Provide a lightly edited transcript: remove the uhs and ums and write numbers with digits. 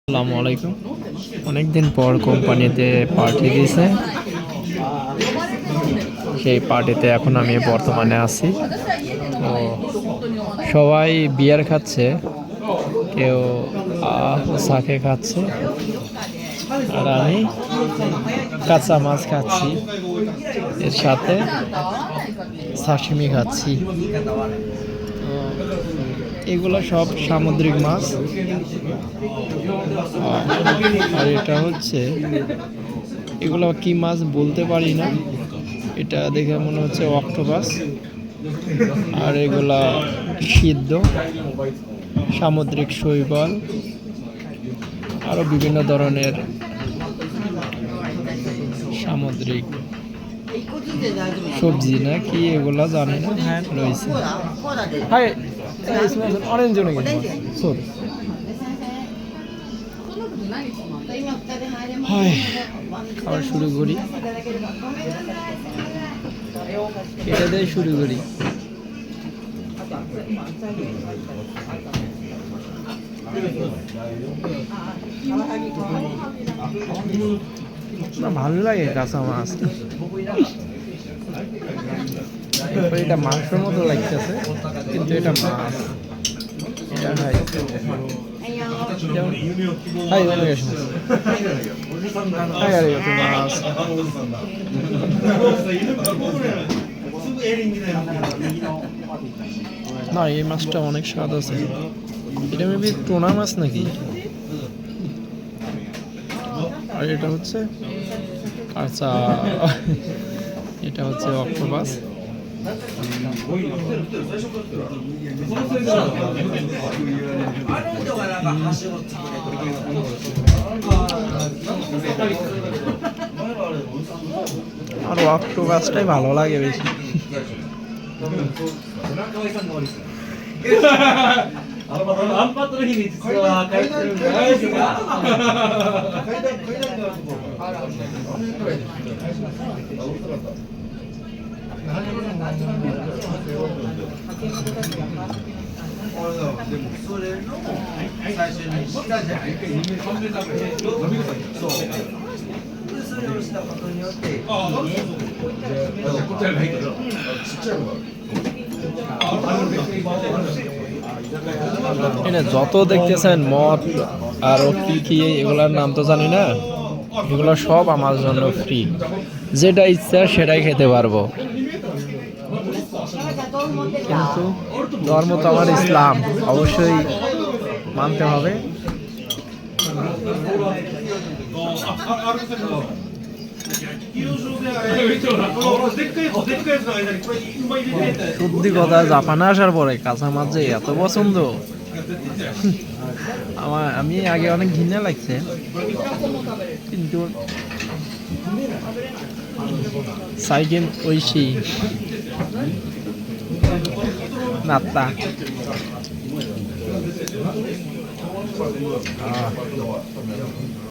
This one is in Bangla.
আসসালামু আলাইকুম। অনেকদিন পর কোম্পানিতে পার্টি দিয়েছে, সেই পার্টিতে এখন আমি বর্তমানে আছি। তো সবাই বিয়ার খাচ্ছে, কেউ সাকে খাচ্ছে, আর আমি কাঁচা মাছ খাচ্ছি, এর সাথে সাশিমি খাচ্ছি। তো এগুলো সব সামুদ্রিক মাছ। আর এটা হচ্ছে, এগুলো কি মাছ বলতে পারি না, এটা দেখে মনে হচ্ছে অক্টোপাস। আর এগুলা সিদ্ধ সামুদ্রিক শৈবাল, আরও বিভিন্ন ধরনের সামুদ্রিক সবজি না কি এগুলা জানি না, হ্যাঁ রয়েছে। অরেঞ্জ খাবার শুরু করি, এটা দিয়ে শুরু করি। না ভালো লাগে কাঁচা মাছ, এটা মাংসের মতো লাগতেছে কিন্তু এটা মাছ। এটা খাই মাছ। না এই মাছটা অনেক স্বাদ আছে। এটা মেবি টোনা মাছ নাকি। আর এটা হচ্ছে কাঁচা, এটা হচ্ছে অক্টোপাস। আর অক্টোপাসটাই ভালো লাগে বেশি। এটা যত দেখতেছেন মদ আর কি কি এগুলার নাম তো জানি না, এগুলো সব আমার জন্য ফ্রি। যেটা ইচ্ছা সেটাই খেতে পারবো, কিন্তু ধর্ম তো আমার ইসলাম, অবশ্যই মানতে হবে। সত্যি কথা, জাপানে আসার পরে কাঁচা মাছ যে এত পছন্দ আমি আগে অনেক ঘৃণা লাগছে, কিন্তু সাইকেল ঐশী নাত্তা